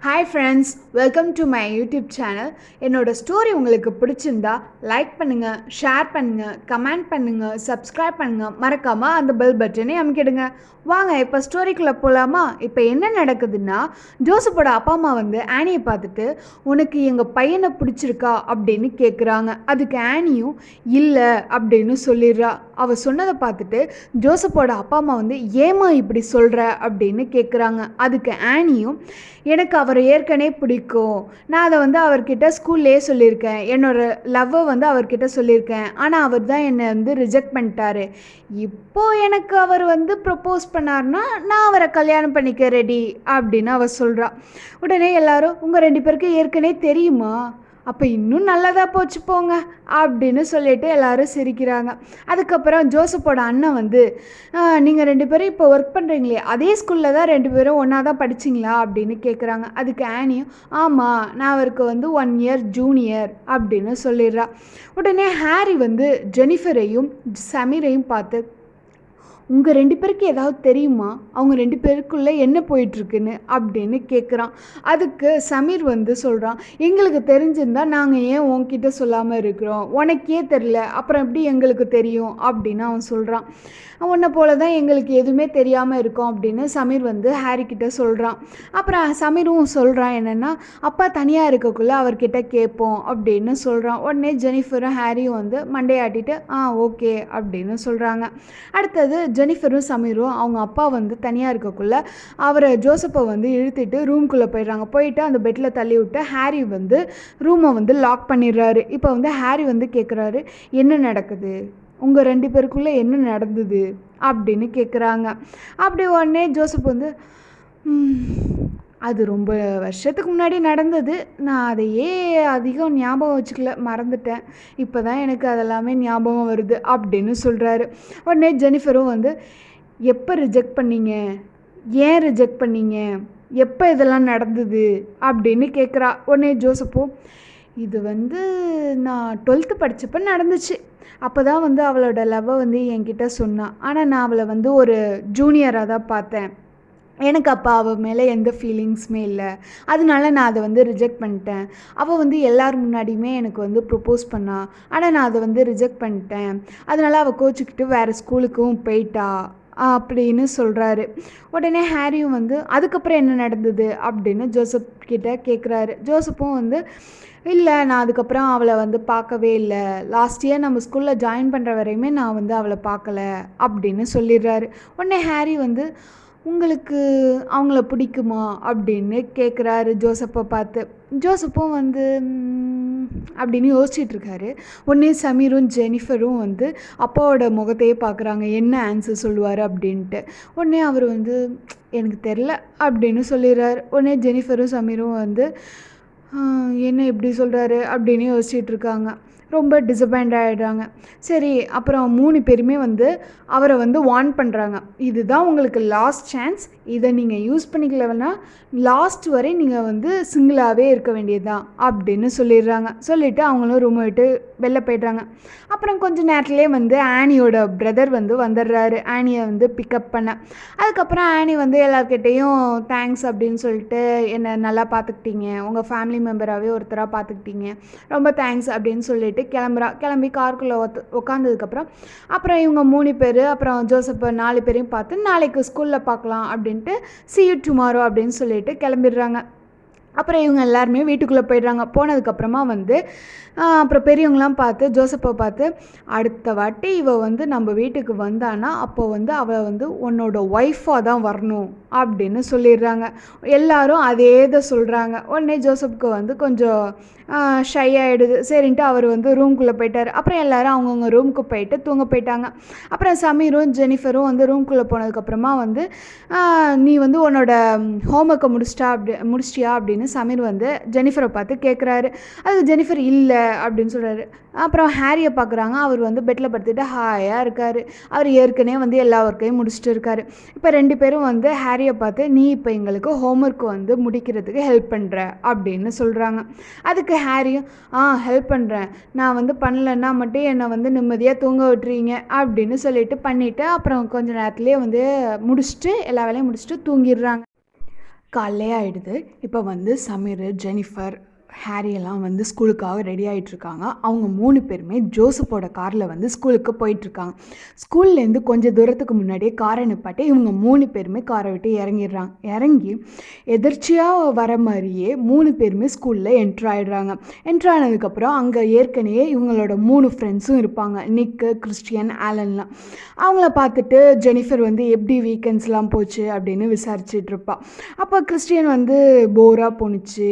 Hi friends, welcome to my YouTube channel. என்னோட story உங்களுக்கு பிடிச்சிருந்தா லைக் பண்ணுங்க, ஷேர் பண்ணுங்க, கமெண்ட் பண்ணுங்க, சப்ஸ்கிரைப் பண்ணுங்க, மறக்காம அந்த பெல் பட்டனை அமுக்கிடுங்க. வாங்க இப்போ ஸ்டோரிக்குள்ளே போகலாமா? இப்போ என்ன நடக்குதுன்னா, ஜோசப்போட அப்பா அம்மா வந்து ஆனியை பார்த்துட்டு உனக்கு எங்கள் பையனை பிடிச்சிருக்கா அப்படின்னு கேட்குறாங்க. அதுக்கு ஆனியும் இல்லை அப்படின்னு சொல்லிடுறா. அவள் சொன்னதை பார்த்துட்டு ஜோசப்போட அப்பா அம்மா வந்து ஏமா இப்படி சொல்கிற அப்படின்னு கேட்குறாங்க. அதுக்கு ஆனியும் எனக்கு அவரை ஏற்கனவே பிடிக்கும், நான் அதை வந்து அவர்கிட்ட ஸ்கூல்லேயே சொல்லியிருக்கேன், என்னோடய லவ்வை வந்து அவர்கிட்ட சொல்லியிருக்கேன், ஆனால் அவர் தான் என்னை வந்து ரிஜெக்ட் பண்ணிட்டாரு. இப்போது எனக்கு அவர் வந்து ப்ரப்போஸ் பண்ணார்னா நான் அவரை கல்யாணம் பண்ணிக்க ரெடி அப்படின்னு அவர் சொல்கிறா. உடனே எல்லாரும் உங்கள் 2 பேருக்கு ஏற்கனவே தெரியுமா? அப்போ இன்னும் நல்லதாக போச்சு போங்க அப்படின்னு சொல்லிட்டு எல்லாரும் சிரிக்கிறாங்க. அதுக்கப்புறம் ஜோசப்போட அண்ணன் வந்து நீங்கள் 2 பேரும் இப்போ ஒர்க் பண்ணுறீங்களே அதே ஸ்கூலில் தான் 2 பேரும் ஒன்றா தான் படிச்சிங்களா அப்படின்னு கேட்குறாங்க. அதுக்கு ஆனியும் ஆமாம், நான் அவருக்கு வந்து 1 இயர் ஜூனியர் அப்படின்னு சொல்லிடுறா. உடனே ஹாரி வந்து ஜெனிஃபரையும் சமீரையும் பார்த்து உங்கள் 2 பேருக்கு ஏதாவது தெரியுமா, அவங்க 2 பேருக்குள்ளே என்ன போயிட்டுருக்குன்னு அப்படின்னு கேட்குறான். அதுக்கு சமீர் வந்து சொல்கிறான், எங்களுக்கு தெரிஞ்சிருந்தால் நாங்கள் ஏன் உன்கிட்ட சொல்லாமல் இருக்கிறோம், உனக்கே தெரில அப்புறம் எப்படி எங்களுக்கு தெரியும் அப்படின்னு அவன் சொல்கிறான். உன்னை போல தான் எங்களுக்கு எதுவுமே தெரியாமல் இருக்கும் அப்படின்னு சமீர் வந்து ஹாரிக்கிட்ட சொல்கிறான். அப்புறம் சமீரும் சொல்கிறான் என்னென்னா அப்பா தனியாக இருக்கக்குள்ளே அவர்கிட்ட கேட்போம் அப்படின்னு சொல்கிறான். உடனே ஜெனிஃபரும் ஹாரியும் வந்து மண்டையாட்டிட்டு ஓகே அப்படின்னு சொல்கிறாங்க. அடுத்தது ஜெனிஃபரும் சமீரும் அவங்க அப்பா வந்து தனியாக இருக்கக்குள்ளே அவரை ஜோசப்பை வந்து இழுத்துட்டு ரூம்குள்ளே போயிட்டு அந்த பெட்டில் தள்ளி விட்டு ஹாரி வந்து ரூமை வந்து லாக் பண்ணிடுறாரு. இப்போ வந்து ஹாரி வந்து கேட்குறாரு, என்ன நடக்குது, உங்கள் 2 பேருக்குள்ளே என்ன நடந்தது அப்படின்னு கேட்குறாங்க. அப்படி உடனே ஜோசப் வந்து அது ரொம்ப வருஷத்துக்கு முன்னாடி நடந்தது, நான் அதையே அதிகம் ஞாபகம் வச்சுக்கல, மறந்துட்டேன், இப்போ தான் எனக்கு அதெல்லாமே ஞாபகம் வருது அப்படின்னு சொல்கிறாரு. உடனே ஜெனிஃபரும் வந்து எப்போ ரிஜெக்ட் பண்ணீங்க, ஏன் ரிஜெக்ட் பண்ணீங்க, எப்போ இதெல்லாம் நடந்தது அப்படின்னு கேட்குறா. உடனே ஜோசப்பும் இது வந்து நான் 12th படித்தப்போ நடந்துச்சு, அப்போ தான் வந்து அவளோட லவ்வை வந்து என்கிட்ட சொன்னான், ஆனால் நான் அவளை வந்து ஒரு ஜூனியராக தான் பார்த்தேன், எனக்கு அப்போ அவள் மேலே எந்த ஃபீலிங்ஸுமே இல்லை, அதனால நான் அதை வந்து ரிஜெக்ட் பண்ணிட்டேன். அவள் வந்து எல்லார் முன்னாடியுமே எனக்கு வந்து ப்ரப்போஸ் பண்ணா, ஆனால் நான் அதை வந்து ரிஜெக்ட் பண்ணிட்டேன், அதனால் அவள் கோச்சிக்கிட்டு வேறு ஸ்கூலுக்கும் போயிட்டா அப்படின்னு சொல்கிறாரு. உடனே ஹாரியும் வந்து அதுக்கப்புறம் என்ன நடந்தது அப்படின்னு ஜோசப் கிட்ட கேட்குறாரு. ஜோசப்பும் வந்து இல்லை, நான் அதுக்கப்புறம் அவளை வந்து பார்க்கவே இல்லை, லாஸ்ட் இயர் நம்ம ஸ்கூலில் ஜாயின் பண்ணுற வரையுமே நான் வந்து அவளை பார்க்கல அப்படின்னு சொல்லிடுறாரு. உடனே ஹாரி வந்து உங்களுக்கு அவங்கள பிடிக்குமா அப்படின்னு கேட்குறாரு ஜோசப்பை பார்த்து. ஜோசப்பும் வந்து அப்படின்னு யோசிச்சிட்ருக்காரு. உடனே சமீரும் ஜெனிஃபரும் வந்து அப்பாவோட முகத்தையே பார்க்குறாங்க, என்ன ஆன்சர் சொல்லுவார் அப்படின்ட்டு. உடனே அவர் வந்து எனக்கு தெரில அப்படின்னு சொல்லிடுறாரு. உடனே ஜெனிஃபரும் சமீரும் வந்து என்ன இப்படி சொல்கிறாரு அப்படின்னு யோசிச்சிட்ருக்காங்க. ரொம்ப டிசப்பாயிண்ட் ஆகிடுறாங்க. சரி, அப்புறம் 3 பேருமே வந்து அவரை வந்து வார்ன் பண்ணுறாங்க, இதுதான் உங்களுக்கு லாஸ்ட் சான்ஸ், இதை நீங்கள் யூஸ் பண்ணிக்கலன்னா லாஸ்ட் வரை நீங்கள் வந்து சிங்கிளாகவே இருக்க வேண்டியதுதான் அப்படின்னு சொல்லிடுறாங்க. சொல்லிவிட்டு அவங்களும் ரூமை விட்டு வெளில போய்ட்றாங்க. அப்புறம் கொஞ்சம் நேரத்துலேயே வந்து ஆனியோட பிரதர் வந்து வந்துடுறாரு ஆனியை வந்து பிக்கப் பண்ண. அதுக்கப்புறம் ஆனி வந்து எல்லார்கிட்டேயும் தேங்க்ஸ் அப்படின்னு சொல்லிட்டு என்னை நல்லா பார்த்துக்கிட்டீங்க, உங்கள் ஃபேமிலி மெம்பராகவே ஒருத்தராக பார்த்துக்கிட்டீங்க, ரொம்ப தேங்க்ஸ் அப்படின்னு சொல்லிட்டு கிளம்பி காருக்குள்ளே உட்காந்ததுக்கப்புறம் அப்புறம் இவங்க 3 பேர் அப்புறம் ஜோசப்பை 4 பேரையும் பார்த்து நாளைக்கு ஸ்கூலில் பார்க்கலாம் அப்படின்ட்டு see you tomorrow அப்படின்னு சொல்லிட்டு கிளம்பிடுறாங்க. அப்புறம் இவங்க எல்லாருமே வீட்டுக்குள்ளே போயிடுறாங்க. போனதுக்கப்புறமா வந்து அப்புறம் பெரியவங்களாம் பார்த்து ஜோசப்பை பார்த்து அடுத்த வாட்டி இவள் வந்து நம்ம வீட்டுக்கு வந்தான்னா அப்போ வந்து அவள் வந்து உன்னோட ஒய்ஃபாக தான் வரணும் அப்படின்னு சொல்லிடுறாங்க. எல்லாரும் அதே தான் சொல்கிறாங்க. உடனே ஜோசப்புக்கு வந்து கொஞ்சம் ஷை ஆகிடுது. சரின்ட்டு அவர் வந்து ரூம்குள்ளே போயிட்டார். அப்புறம் எல்லோரும் அவங்கவுங்க ரூமுக்கு போயிட்டு தூங்க போயிட்டாங்க. அப்புறம் சமீரும் ஜெனிஃபரும் வந்து ரூம்குள்ளே போனதுக்கப்புறமா வந்து நீ வந்து உன்னோட ஹோம்ஒர்க்கை முடிச்சிட்டியா அப்படின்னு சமீர் வந்து ஜெனிஃபரை பார்த்து கேட்குறாரு. அதுக்கு ஜெனிஃபர் இல்லை அப்படின்னு சொல்கிறாரு. அப்புறம் ஹாரியை பார்க்குறாங்க. அவர் வந்து பெட்டில் படுத்துட்டு ஹாயாக இருக்கார். அவர் ஏற்கனவே வந்து எல்லா ஒர்க்கையும் முடிச்சுட்டு இருக்கார். இப்போ 2 பேரும் வந்து ஹாரியை பார்த்து நீ இப்போ எங்களுக்கு ஹோம்ஒர்க் வந்து முடிக்கிறதுக்கு ஹெல்ப் பண்ணுற அப்படின்னு சொல்கிறாங்க. அதுக்கு ஹாரியும் ஹெல்ப் பண்ணுறேன், நான் வந்து பண்ணலன்னா மட்டும் என்னை வந்து நிம்மதியாக தூங்க விட்டுறீங்க அப்படின்னு சொல்லிட்டு பண்ணிவிட்டு அப்புறம் கொஞ்சம் நேரத்துலேயே வந்து முடிச்சுட்டு எல்லா வேலையும் முடிச்சுட்டு தூங்கிடுறாங்க. காலையிலே ஆகிடுது. இப்போ வந்து சமீர், ஜெனிஃபர், ஹாரி எல்லாம் வந்து ஸ்கூலுக்காக ரெடி ஆகிட்டுருக்காங்க. அவங்க 3 பேருமே ஜோசப்போட காரில் வந்து ஸ்கூலுக்கு போயிட்டுருக்காங்க. ஸ்கூல்லேருந்து கொஞ்சம் தூரத்துக்கு முன்னாடியே காரை நிப்பாட்டி இவங்க 3 பேருமே காரை விட்டு இறங்கிடுறாங்க. இறங்கி எதிர்ச்சியாக வர மாதிரியே 3 பேருமே ஸ்கூலில் என்ட்ரு ஆகிடுறாங்க. என்ட்ரு ஆனதுக்கப்புறம் அங்கே ஏற்கனவே இவங்களோட 3 ஃப்ரெண்ட்ஸும் இருப்பாங்க. நிக்கு, கிறிஸ்டியன், ஆலன்லாம். அவங்கள பார்த்துட்டு ஜெனிஃபர் வந்து எப்படி வீக்கெண்ட்ஸ்லாம் போச்சு அப்படின்னு விசாரிச்சுட்டு இருப்பா. அப்போ கிறிஸ்டியன் வந்து போராக போணுச்சு,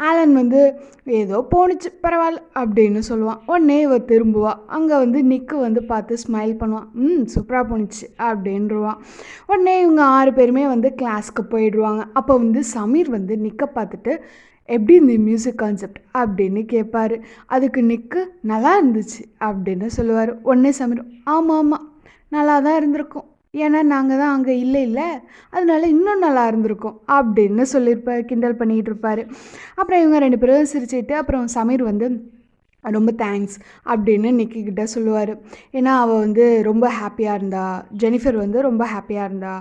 ஆலன் வந்து ஏதோ போணுச்சு பரவாயில்ல அப்படின்னு சொல்லுவான். உடனே இவ திரும்புவா. அங்கே வந்து நிக்கு வந்து பார்த்து ஸ்மைல் பண்ணுவான். சூப்பராக போணுச்சு அப்படின்ருவான். உடனே இவங்க 6 பேருமே வந்து கிளாஸ்க்கு போயிடுவாங்க. அப்போ வந்து சமீர் வந்து நிக்கை பார்த்துட்டு எப்படி இந்த மியூசிக் கான்செப்ட் அப்படின்னு கேட்பாரு. அதுக்கு நிக்கு நல்லா இருந்துச்சு அப்படின்னு சொல்லுவார். உடனே சமீர் ஆமாம் நல்லா தான் இருந்திருக்கும், ஏன்னா நாங்கள் தான் அங்கே இல்லை அதனால இன்னும் நல்லா இருந்திருக்கும் அப்படின்னு சொல்லியிருப்பார், கிண்டல் பண்ணிகிட்டு இருப்பார். அப்புறம் இவங்க 2 பேரும் சிரிச்சுட்டு அப்புறம் சமீர் வந்து ரொம்ப தேங்க்ஸ் அப்படின்னு நிக்கிக்கிட்ட சொல்லுவார். ஏன்னா அவள் வந்து ரொம்ப ஹாப்பியாக இருந்தா, ஜெனிஃபர் வந்து ரொம்ப ஹாப்பியாக இருந்தா.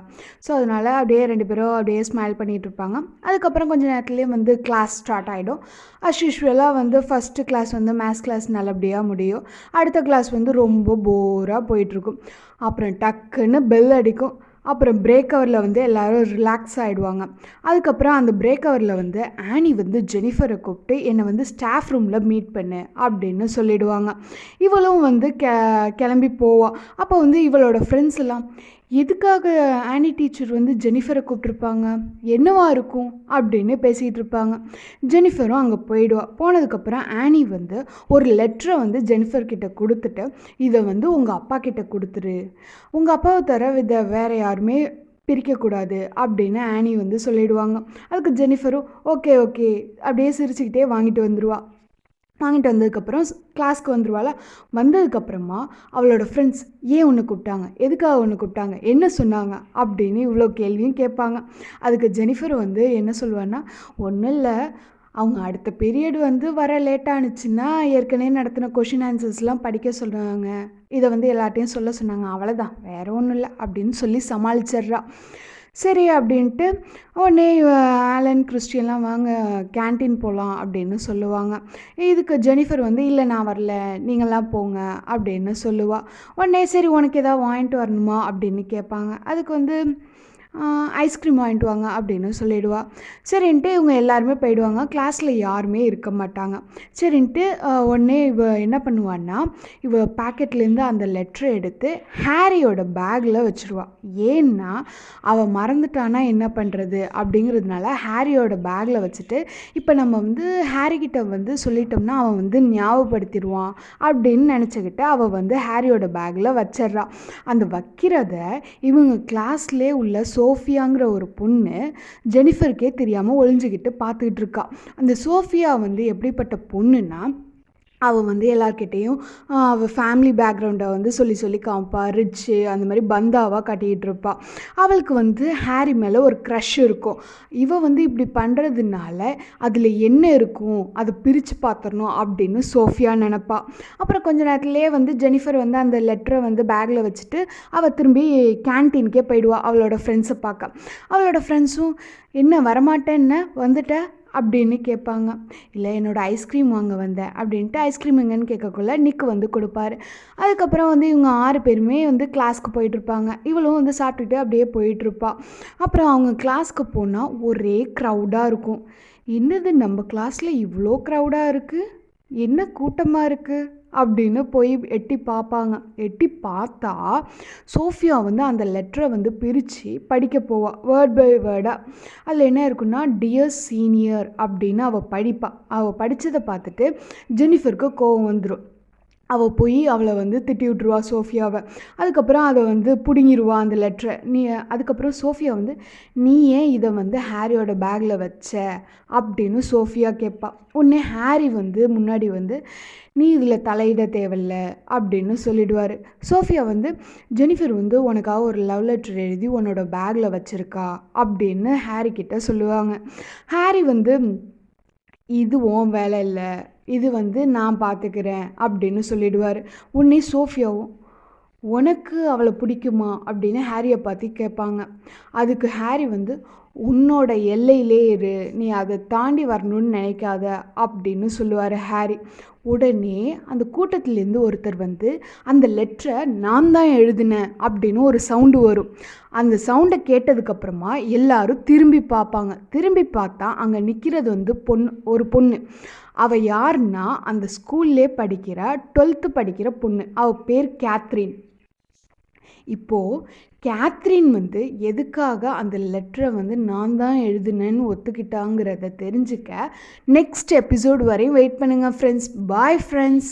ஸோ அதனால் அப்படியே 2 பேரும் அப்படியே ஸ்மைல் பண்ணிகிட்டு இருப்பாங்க. அதுக்கப்புறம் கொஞ்சம் நேரத்துலேயே வந்து கிளாஸ் ஸ்டார்ட் ஆகிடும். அஸ் யூஷுவலாக வந்து ஃபஸ்ட்டு கிளாஸ் வந்து மேத்ஸ் கிளாஸ் நல்லபடியாக முடியும். அடுத்த கிளாஸ் வந்து ரொம்ப போராக போயிட்டுருக்கும். அப்புறம் டக்குன்னு பெல் அடிக்கும். அப்புறம் பிரேக் ஹவரில் வந்து எல்லோரும் ரிலாக்ஸ் ஆகிடுவாங்க. அதுக்கப்புறம் அந்த பிரேக் ஹவரில் வந்து ஆனி வந்து ஜெனிஃபரை கூப்பிட்டு என்னை வந்து ஸ்டாஃப் ரூமில் மீட் பண்ணு அப்படின்னு சொல்லிவிடுவாங்க. இவளும் வந்து கிளம்பி போவா. அப்போ வந்து இவளோட ஃப்ரெண்ட்ஸ் எல்லாம் எதுக்காக ஆனி டீச்சர் வந்து ஜெனிஃபரை கூப்பிட்ருப்பாங்க, என்னவா இருக்கும் அப்படின்னு பேசிகிட்டு இருப்பாங்க. ஜெனிஃபரும் அங்கே போயிடுவா. போனதுக்கப்புறம் ஆனி வந்து ஒரு லெட்டரை வந்து ஜெனிஃபர்கிட்ட கொடுத்துட்டு இதை வந்து உங்கள் அப்பா கிட்ட கொடுத்துரு, உங்கள் அப்பாவை தர இதை வேறு யாருமே பிரிக்கக்கூடாது அப்படின்னு ஆனி வந்து சொல்லிடுவாங்க. அதுக்கு ஜெனிஃபரும் ஓகே அப்படியே சிரிச்சுக்கிட்டே வாங்கிட்டு வந்துடுவா. வாங்கிட்டு வந்ததுக்கப்புறம் கிளாஸ்க்கு வந்துடுவாள். வந்ததுக்கப்புறமா அவளோட ஃப்ரெண்ட்ஸ் ஏன் ஒன்று கூப்பிட்டாங்க, எதுக்காக ஒன்று கூப்பிட்டாங்க, என்ன சொன்னாங்க அப்படின்னு இவ்வளோ கேள்வியும் கேட்பாங்க. அதுக்கு ஜெனிஃபர் வந்து என்ன சொல்லுவான்னா, ஒன்றும் இல்லை, அவங்க அடுத்த பீரியட் வந்து வர லேட்டானுச்சுன்னா ஏற்கனவே நடத்தின கொஷின் ஆன்சர்ஸ்லாம் படிக்க சொல்கிறாங்க, இதை வந்து எல்லார்ட்டையும் சொல்ல சொன்னாங்க, அவ்வளோதான், வேறு ஒன்றும் இல்லை அப்படின்னு சொல்லி சமாளிச்சிட்றா. சரி அப்படின்ட்டு உடனே ஆலன், கிறிஸ்டியன்லாம் வாங்க கேன்டீன் போகலாம் அப்படின்னு சொல்லுவாங்க. இதுக்கு ஜெனிஃபர் வந்து இல்லை நான் வரல, நீங்களாம் போங்க அப்படின்னு சொல்லுவாள். உடனே சரி உனக்கு எதாவது வாங்கிட்டு வரணுமா அப்படின்னு கேட்பாங்க. அதுக்கு வந்து ஐஸ்கிரீம் வாங்கிட்டு வாங்க அப்படின்னு சொல்லிவிடுவா. சரின்ட்டு இவங்க எல்லாருமே போயிடுவாங்க. கிளாஸில் யாருமே இருக்க மாட்டாங்க. சரின்ட்டு உடனே இவ என்ன பண்ணுவான்னா, இவ பேக்கெட்லேருந்து அந்த லெட்டரை எடுத்து ஹாரியோட பேக்கில் வச்சுருவா. ஏன்னா அவள் மறந்துட்டானா என்ன பண்ணுறது அப்படிங்கிறதுனால ஹாரியோட பேக்கில் வச்சுட்டு இப்போ நம்ம வந்து ஹாரிக்கிட்ட வந்து சொல்லிட்டோம்னா அவன் வந்து ஞாபகப்படுத்திடுவான் அப்படின்னு நினச்சிக்கிட்டு அவள் வந்து ஹாரியோட பேக்கில் வச்சிட்றா. அந்த வைக்கிறத இவங்க கிளாஸ்லேயே உள்ள சோஃபியாங்கிற ஒரு பொண்ணு ஜெனிஃபருக்கே தெரியாமல் ஒளிஞ்சிக்கிட்டு பார்த்துக்கிட்டு இருக்கா. அந்த சோஃபியா வந்து எப்படிப்பட்ட பொண்ணுன்னா, அவள் வந்து எல்லார்கிட்டேயும் அவள் ஃபேமிலி பேக்ரவுண்டை வந்து சொல்லி காமிப்பா. ரிச்சு அந்த மாதிரி பந்தாவாக கட்டிகிட்டு இருப்பாள். அவளுக்கு வந்து ஹாரி மேலே ஒரு க்ரஷ் இருக்கும். இவள் வந்து இப்படி பண்ணுறதுனால அதில் என்ன இருக்கும் அதை பிரித்து பார்த்துடணும் அப்படின்னு சோஃபியா நினப்பா. அப்புறம் கொஞ்ச நேரத்துலேயே வந்து ஜெனிஃபர் வந்து அந்த லெட்டரை வந்து பேக்கில் வச்சுட்டு அவள் திரும்பி கேன்டீனுக்கே போயிடுவாள் அவளோட ஃப்ரெண்ட்ஸை பார்க்க. அவளோட ஃப்ரெண்ட்ஸும் என்ன வரமாட்டேன்னு வந்துட்ட அப்படின்னு கேட்பாங்க. இல்லை என்னோடய ஐஸ்கிரீம் வாங்க வந்தேன் அப்படின்ட்டு ஐஸ்கிரீம் எங்கன்னு கேட்கக்குள்ள நிக்கு வந்து கொடுப்பாரு. அதுக்கப்புறம் வந்து இவங்க 6 பேருமே வந்து கிளாஸ்க்கு போயிட்டுருப்பாங்க. இவளும் வந்து சாப்பிட்டுட்டு அப்படியே போயிட்டுருப்பா. அப்புறம் அவங்க கிளாஸ்க்கு போனால் ஒரே க்ரௌடாக இருக்கும். என்னது நம்ம கிளாஸில் இவ்வளோ க்ரௌடாக இருக்குது, என்ன கூட்டமாக இருக்குது அப்படின்னு போய் எட்டி பார்ப்பாங்க. எட்டி பார்த்தா சோஃபியா வந்து அந்த லெட்டரை வந்து பிரித்து படிக்க போவாள் வேர்ட் பை வேர்டாக. அதில் என்ன இருக்குன்னா, டியர் சீனியர் அப்படின்னு அவள் படிப்பாள். அவள் படித்ததை பார்த்துட்டு ஜெனிஃபருக்கு கோவம் வந்துடும். அவள் போய் அவளை வந்து திட்டி விட்ருவா சோஃபியாவை. அதுக்கப்புறம் அதை வந்து பிடுங்கிடுவா அந்த லெட்டரை. அதுக்கப்புறம் சோஃபியா வந்து நீ ஏன் இதை வந்து ஹாரியோட பேக்கில் வச்ச அப்படின்னு சோஃபியா கேட்பா. உடனே ஹாரி வந்து முன்னாடி வந்து நீ இதில் தலையிட தேவையில்ல அப்படின்னு சொல்லிடுவார். சோஃபியா வந்து ஜெனிஃபர் வந்து உனக்காக ஒரு லவ் லெட்டர் எழுதி உன்னோட பேக்கில் வச்சுருக்கா அப்படின்னு ஹாரி கிட்ட சொல்லுவாங்க. ஹாரி வந்து இது உன் வேலை இல்லை, இது வந்து நான் பார்த்துக்கிறேன் அப்படின்னு சொல்லிடுவார். உடனே சோஃபியாவும் உனக்கு அவளை பிடிக்குமா அப்படின்னு ஹாரியை பார்த்து கேட்பாங்க. அதுக்கு ஹாரி வந்து உன்னோட எல்லையிலே இரு, நீ அதை தாண்டி வரணும்னு நினைக்காத அப்படின்னு சொல்லுவார் ஹாரி. உடனே அந்த கூட்டத்திலேருந்து ஒருத்தர் வந்து அந்த லெட்டரை நான் தான் எழுதினேன் அப்படின்னு ஒரு சவுண்டு வரும். அந்த சவுண்டை கேட்டதுக்கப்புறமா எல்லாரும் திரும்பி பார்ப்பாங்க. திரும்பி பார்த்தா அங்கே நிற்கிறது வந்து ஒரு பொண்ணு. அவள் யாருன்னா அந்த ஸ்கூல்லே படிக்கிற 12th படிக்கிற பொண்ணு. அவள் பேர் கேத்ரின். இப்போது கேத்ரின் வந்து எதுக்காக அந்த லெட்டரை வந்து நான் தான் எழுதுனேன்னு ஒத்துக்கிட்டாங்கிறத தெரிஞ்சுக்க நெக்ஸ்ட் எபிசோட் வரையும் வெயிட் பண்ணுங்கள் ஃப்ரெண்ட்ஸ். Bye friends.